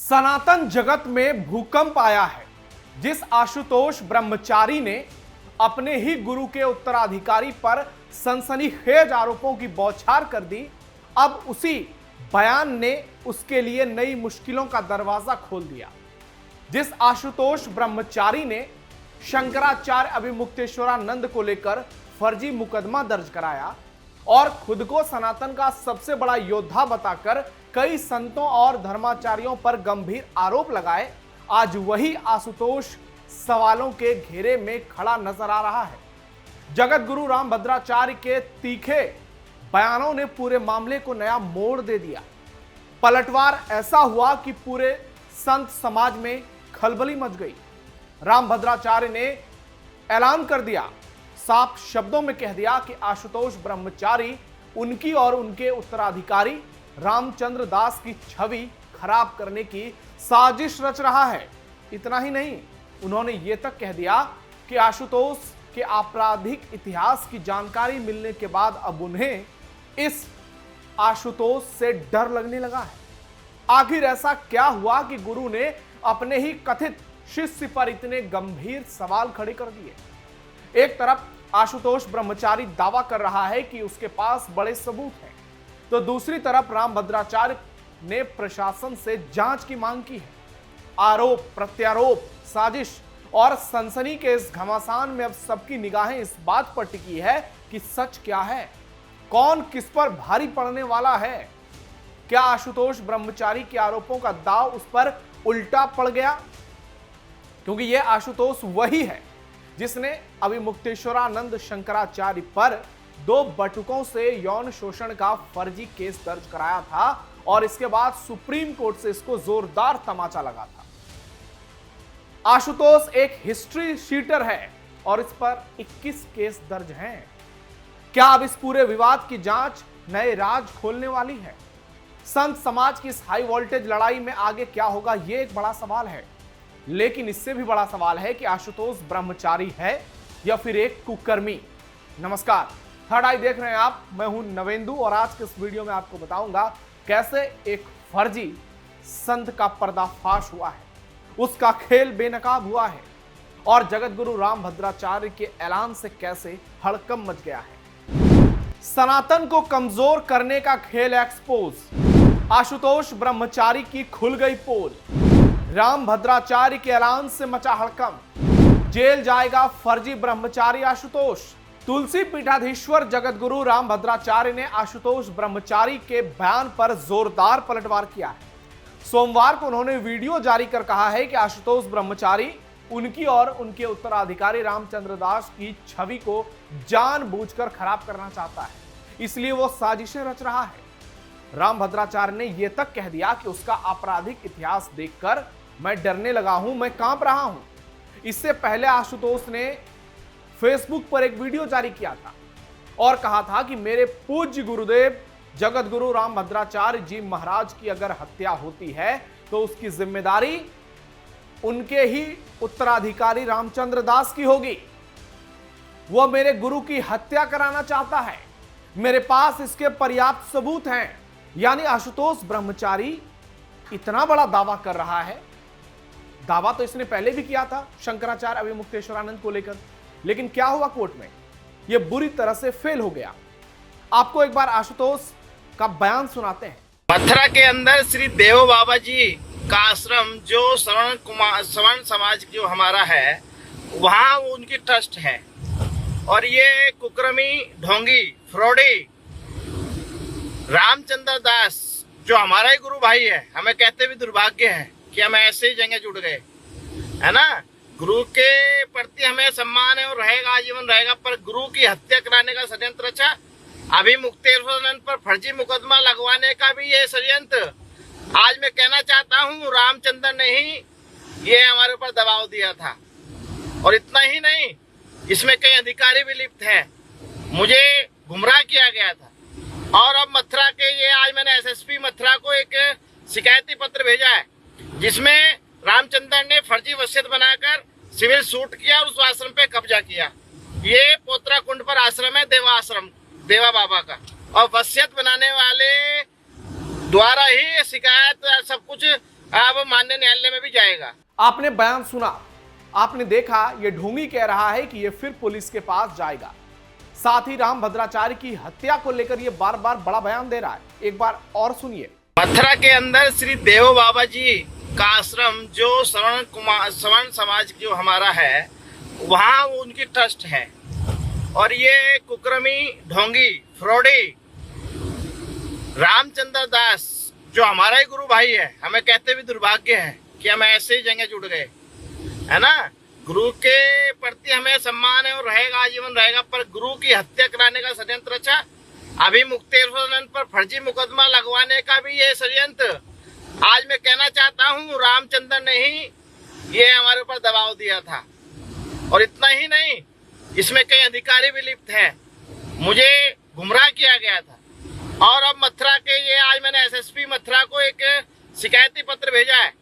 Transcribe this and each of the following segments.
सनातन जगत में भूकंप आया है। जिस आशुतोष ब्रह्मचारी ने अपने ही गुरु के उत्तराधिकारी पर सनसनीखेज आरोपों की बौछार कर दी, अब उसी बयान ने उसके लिए नई मुश्किलों का दरवाजा खोल दिया। जिस आशुतोष ब्रह्मचारी ने शंकराचार्य अभिमुक्तेश्वरानंद को लेकर फर्जी मुकदमा दर्ज कराया और खुद को सनातन का सबसे बड़ा योद्धा बताकर कई संतों और धर्माचार्यों पर गंभीर आरोप लगाए, आज वही आशुतोष सवालों के घेरे में खड़ा नजर आ रहा है। जगत गुरु रामभद्राचार्य के तीखे बयानों ने पूरे मामले को नया मोड़ दे दिया। पलटवार ऐसा हुआ कि पूरे संत समाज में खलबली मच गई। रामभद्राचार्य ने ऐलान कर दिया, साफ शब्दों में कह दिया कि आशुतोष ब्रह्मचारी उनकी और उनके उत्तराधिकारी रामचंद्र दास की छवि खराब करने की साजिश रच रहा है। इतना ही नहीं, उन्होंने ये तक कह दिया कि आशुतोष के आपराधिक इतिहास की जानकारी मिलने के बाद अब उन्हें इस आशुतोष से डर लगने लगा है। आखिर ऐसा क्या हुआ कि गुरु ने अपने ही कथित शिष्य पर इतने गंभीर सवाल खड़े कर दिए। एक तरफ आशुतोष ब्रह्मचारी दावा कर रहा है कि उसके पास बड़े सबूत हैं, तो दूसरी तरफ रामभद्राचार्य ने प्रशासन से जांच की मांग की है। आरोप प्रत्यारोप, साजिश और सनसनी के इस घमासान में अब सबकी निगाहें इस बात पर टिकी है कि सच क्या है, कौन किस पर भारी पड़ने वाला है। क्या आशुतोष ब्रह्मचारी के आरोपों का दाव उस पर उल्टा पड़ गया? क्योंकि यह आशुतोष वही है जिसने अभिमुक्तेश्वरानंद शंकराचार्य पर 2 बटुकों से यौन शोषण का फर्जी केस दर्ज कराया था और इसके बाद सुप्रीम कोर्ट से इसको जोरदार तमाचा लगा था। आशुतोष एक हिस्ट्री शीटर है और इस पर 21 केस दर्ज हैं। क्या अब इस पूरे विवाद की जांच नए राज खोलने वाली है? संत समाज की इस हाई वोल्टेज लड़ाई में आगे क्या होगा, यह एक बड़ा सवाल है। लेकिन इससे भी बड़ा सवाल है कि आशुतोष ब्रह्मचारी है या फिर एक कुकर्मी। नमस्कार, थर्ड आई देख रहे हैं आप। मैं हूं नवेंदु और आज के इस वीडियो में आपको बताऊंगा कैसे एक फर्जी संत का पर्दाफाश हुआ है, उसका खेल बेनकाब हुआ है और जगत गुरु रामभद्राचार्य के ऐलान से कैसे हड़कंप मच गया है। सनातन को कमजोर करने का खेल एक्सपोज। आशुतोष ब्रह्मचारी की खुल गई पोल। रामभद्राचार्य के ऐलान से मचा हड़कंप। जेल जाएगा फर्जी ब्रह्मचारी आशुतोष। तुलसी पीठाधीश्वर जगत गुरु रामभद्राचार्य ने आशुतोष ब्रह्मचारी के बयान पर जोरदार पलटवार किया है। सोमवार को उन्होंने वीडियो जारी कर कहा है कि आशुतोष ब्रह्मचारी उनकी और उनके उत्तराधिकारी रामचंद्र दास की छवि को जानबूझकर खराब करना चाहता है, इसलिए वो साजिशें रच रहा है। रामभद्राचार्य ने यह तक कह दिया कि उसका आपराधिक इतिहास देखकर मैं डरने लगा हूं, मैं कांप रहा हूं। इससे पहले आशुतोष ने फेसबुक पर एक वीडियो जारी किया था और कहा था कि मेरे पूज्य गुरुदेव जगत गुरु रामभद्राचार्य जी महाराज की अगर हत्या होती है तो उसकी जिम्मेदारी उनके ही उत्तराधिकारी रामचंद्र दास की होगी। वह मेरे गुरु की हत्या कराना चाहता है, मेरे पास इसके पर्याप्त सबूत हैं। यानी आशुतोष ब्रह्मचारी इतना बड़ा दावा कर रहा है। दावा तो इसने पहले भी किया था शंकराचार्य अभिमुक्तेश्वरानंद को लेकर, लेकिन क्या हुआ कोर्ट में, यह बुरी तरह से फेल हो गया। आपको एक बार आशुतोष का बयान सुनाते हैं। मथुरा के अंदर श्री देव बाबा जी का आश्रम जो श्रवण समाज जो हमारा है, वहाँ उनकी ट्रस्ट है और ये कुकर्मी ढोंगी फ्रॉडी रामचंद्र दास जो हमारा ही गुरु भाई है, हमें कहते भी दुर्भाग्य है कि हम ऐसे ही जगह जुड़ गए, है ना। गुरु के प्रति हमें सम्मान है और रहेगा, आजीवन रहेगा, पर गुरु की हत्या कराने का षड्यंत्र रचा। अभिमुक्तेश्वरानंद पर फर्जी मुकदमा लगवाने का भी ये षड्यंत्र। आज मैं कहना चाहता हूँ, रामचंद्र ने ही ये हमारे ऊपर दबाव दिया था और इतना ही नहीं, इसमें कई अधिकारी भी लिप्त हैं। मुझे गुमराह किया गया था और अब मथुरा के ये आज मैंने एसएसपी मथुरा को एक शिकायती पत्र भेजा है जिसमें रामचंद्र ने फर्जी वसीयत बनाकर सिविल सूट किया और उस आश्रम पे कब्जा किया। ये पोतरा कुंड पर आश्रम है, देवा आश्रम, देवा बाबा का, और वसीयत बनाने वाले द्वारा ही शिकायत सब कुछ अब माननीय न्यायालय में भी जाएगा। आपने बयान सुना, आपने देखा, ये ढोंगी कह रहा है कि ये फिर पुलिस के पास जाएगा। साथ ही राम भद्राचार्य की हत्या को लेकर ये बार बार बड़ा बयान दे रहा है। एक बार और सुनिए। मथुरा के अंदर श्री देव बाबा जी का आश्रम जो श्रवण समाज जो हमारा है, वहाँ उनकी ट्रस्ट है। और ये कुकर्मी, ढोंगी, फ्रॉडी रामचंद्र दास जो हमारा ही गुरु भाई है, हमें कहते भी दुर्भाग्य है कि हम ऐसे ही जगह जुड़ गए, है ना। गुरु के प्रति हमें सम्मान है और रहेगा, आजीवन रहेगा, पर गुरु की हत्या कराने का षड्यंत्र रचा। अभी मुक्तेश्वर पर फर्जी मुकदमा लगवाने का भी ये षड्यंत्र। आज मैं कहना चाहता हूँ, रामचंद्र ने ही ये हमारे ऊपर दबाव दिया था। और इतना ही नहीं, इसमें कई अधिकारी भी लिप्त हैं। मुझे गुमराह किया गया था। और अब मथुरा के ये आज मैंने एसएसपी मथुरा को एक शिकायती पत्र भेजा है,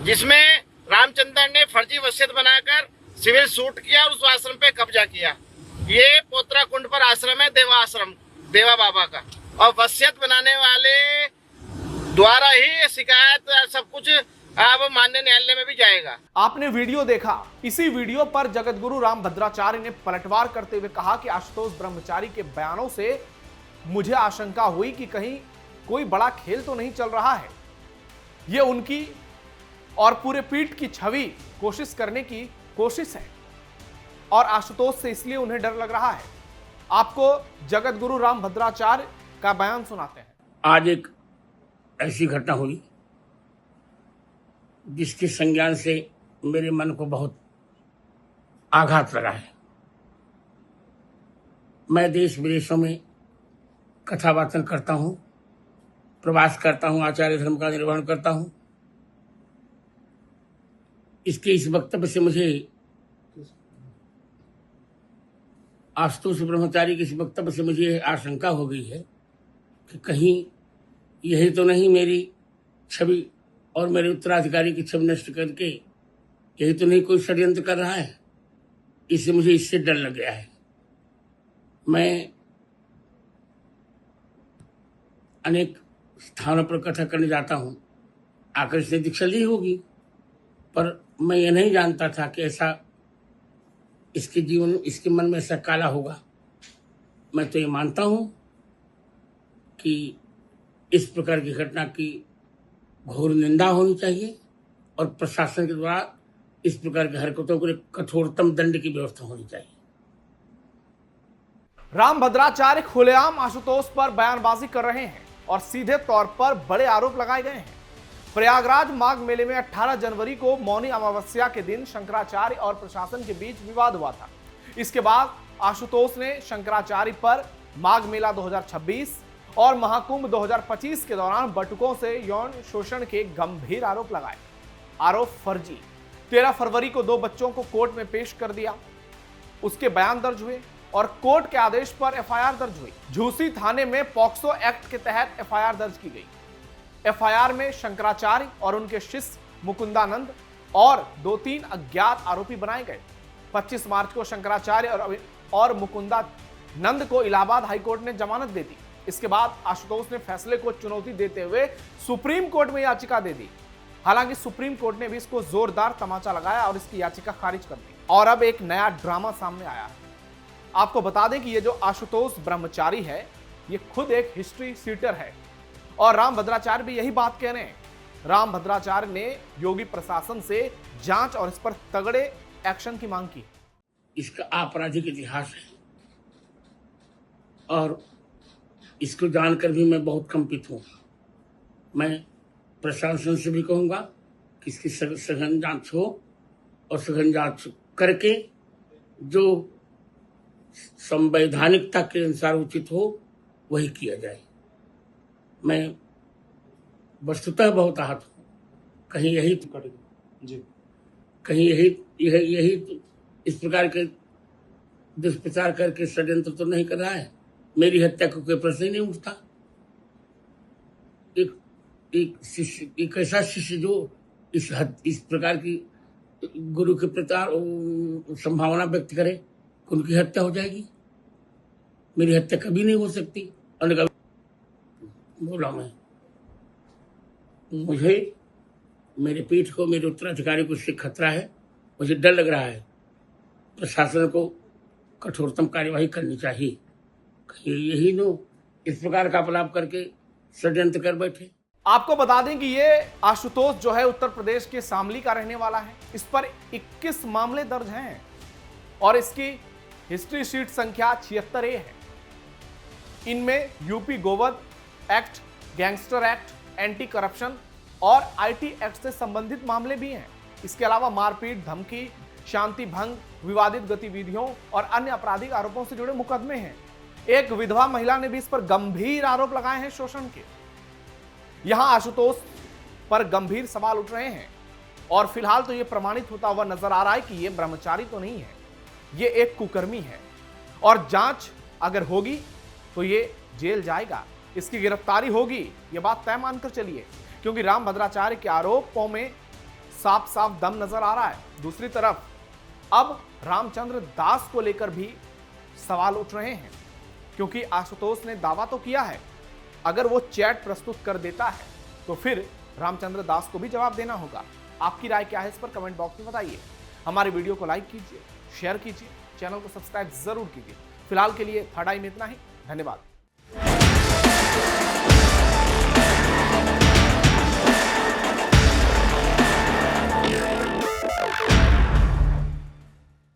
जिसमें रामचंद्र ने फर्जी वसीयत बनाकर सिविल सूट किया और उस आश्रम पे कब्जा किया। ये पोतरा कुंड पर आश्रम है, देवा आश्रम, देवा बाबा का। और वसीयत बनाने वाले द्वारा ही ये शिकायत सब कुछ अब माननीय न्यायालय में भी जाएगा। आपने वीडियो देखा। इसी वीडियो पर जगतगुरु राम भद्राचार्य ने पलटवार करते हुए कहा कि आशुतोष ब्रह्मचारी के बयानों से मुझे आशंका हुई कि कहीं कोई बड़ा खेल तो नहीं चल रहा है। यह उनकी और पूरे पीठ की छवि कोशिश करने की कोशिश है और आशुतोष से इसलिए उन्हें डर लग रहा है। आपको जगतगुरु राम भद्राचार्य का बयान सुनाते हैं। आज एक ऐसी घटना हुई जिसके संज्ञान से मेरे मन को बहुत आघात लगा है। मैं देश विदेशों में कथावाचन करता हूँ, प्रवास करता हूँ, आचार्य धर्म का निर्वहन करता हूँ। इसके इस वक्तव्य से मुझे आशुतोष ब्रह्मचारी के इस वक्तव्य से मुझे आशंका हो गई है कि कहीं यही तो नहीं मेरी छवि और मेरे उत्तराधिकारी की छवि नष्ट करके यही तो नहीं कोई षड्यंत्र कर रहा है। इससे मुझे इससे डर लग गया है। मैं अनेक स्थानों पर कथा करने जाता हूँ, आकर इसने दीक्षा ली होगी, पर मैं ये नहीं जानता था कि ऐसा इसके जीवन, इसके मन में ऐसा काला होगा। मैं तो ये मानता हूँ कि इस प्रकार की घटना की घोर निंदा होनी चाहिए और प्रशासन के द्वारा इस प्रकार की हरकतों के लिए कठोरतम दंड की व्यवस्था होनी चाहिए। राम भद्राचार्य खुलेआम आशुतोष पर बयानबाजी कर रहे हैं और सीधे तौर पर बड़े आरोप लगाए गए हैं। प्रयागराज माघ मेले में 18 जनवरी को मौनी अमावस्या के दिन शंकराचार्य और प्रशासन के बीच विवाद हुआ था। इसके बाद आशुतोष ने शंकराचार्य पर माघ मेला 2026 और महाकुंभ 2025 के दौरान बटुकों से यौन शोषण के गंभीर आरोप लगाए। आरोप फर्जी। 13 फरवरी को 2 बच्चों को कोर्ट में पेश कर दिया, उसके बयान दर्ज हुए और कोर्ट के आदेश पर एफआईआर दर्ज हुई। झूसी थाने में पॉक्सो एक्ट के तहत एफआईआर दर्ज की गई। एफआईआर में शंकराचार्य और उनके शिष्य मुकुंदानंद और 2-3 अज्ञात आरोपी बनाए गए। 25 मार्च को शंकराचार्य और मुकुंदानंद को इलाहाबाद हाईकोर्ट ने जमानत दे दी। इसके बाद आशुतोष ने फैसले को चुनौती देते हुए सुप्रीम कोर्ट में याचिका दे दी। हालांकि सुप्रीम कोर्ट ने भी इसको जोरदार तमाचा लगाया और इसकी याचिका खारिज कर दी। और अब एक नया ड्रामा सामने आया है। आपको बता दें कि ये जो आशुतोष ब्रह्मचारी है, ये खुद एक हिस्ट्री सीटर है और राम भद्राचार्य भी यही बात कह रहे हैं। राम भद्राचार्य ने योगी प्रशासन से जांच और इस पर तगड़े एक्शन की मांग की। इसका आपराधिक इतिहास है और इसको जानकर भी मैं बहुत कंपित हूँ। मैं प्रशासन से भी कहूँगा कि इसकी सघन जांच हो और सघन जांच करके जो संवैधानिकता के अनुसार उचित हो वही किया जाए। मैं वस्तुतः बहुत आहत हूँ। कहीं यही तो जी, कहीं यही तो इस प्रकार के दुष्प्रचार करके षड्यंत्र तो नहीं कर रहा है। मेरी हत्या को कोई प्रश्न ही नहीं उठता। एक ऐसा शिष्य जो इस प्रकार की गुरु के प्रचार संभावना व्यक्त करे, उनकी हत्या हो जाएगी। मेरी हत्या कभी नहीं हो सकती। बोला मैं, मुझे मेरे पीठ को, मेरे उत्तराधिकारी को इससे खतरा है, मुझे डर लग रहा है। प्रशासन को कठोरतम कार्यवाही करनी चाहिए। कहीं यही नो इस प्रकार का अपलाप करके षड्यंत्र कर बैठे। आपको बता दें कि ये आशुतोष जो है उत्तर प्रदेश के शामली का रहने वाला है। इस पर 21 मामले दर्ज हैं और इसकी हिस्ट्री शीट संख्या 76A है। इनमें यूपी गोवध act, gangster act, anti corruption और आईटी एक्ट से संबंधित मामले भी हैं। इसके अलावा मारपीट, धमकी, शांति भंग, विवादित गतिविधियों और अन्य आपराधिक आरोपों से जुड़े मुकदमे हैं। एक विधवा महिला ने भी इस पर गंभीर आरोप लगाए हैं शोषण के। यहां आशुतोष पर गंभीर सवाल उठ रहे हैं और फिलहाल तो यह प्रमाणित होता हुआ नजर आ रहा है कि यह ब्रह्मचारी तो नहीं है, यह एक कुकर्मी है और जांच अगर होगी तो ये जेल जाएगा, इसकी गिरफ्तारी होगी, यह बात तय मानकर चलिए, क्योंकि रामभद्राचार्य के आरोपों में साफ साफ दम नजर आ रहा है। दूसरी तरफ अब रामचंद्र दास को लेकर भी सवाल उठ रहे हैं, क्योंकि आशुतोष ने दावा तो किया है अगर वो चैट प्रस्तुत कर देता है तो फिर रामचंद्र दास को भी जवाब देना होगा। आपकी राय क्या है इस पर कमेंट बॉक्स में बताइए। हमारे वीडियो को लाइक कीजिए, शेयर कीजिए, चैनल को सब्सक्राइब जरूर कीजिए। फिलहाल के लिए थर्ड आई में इतना ही। धन्यवाद।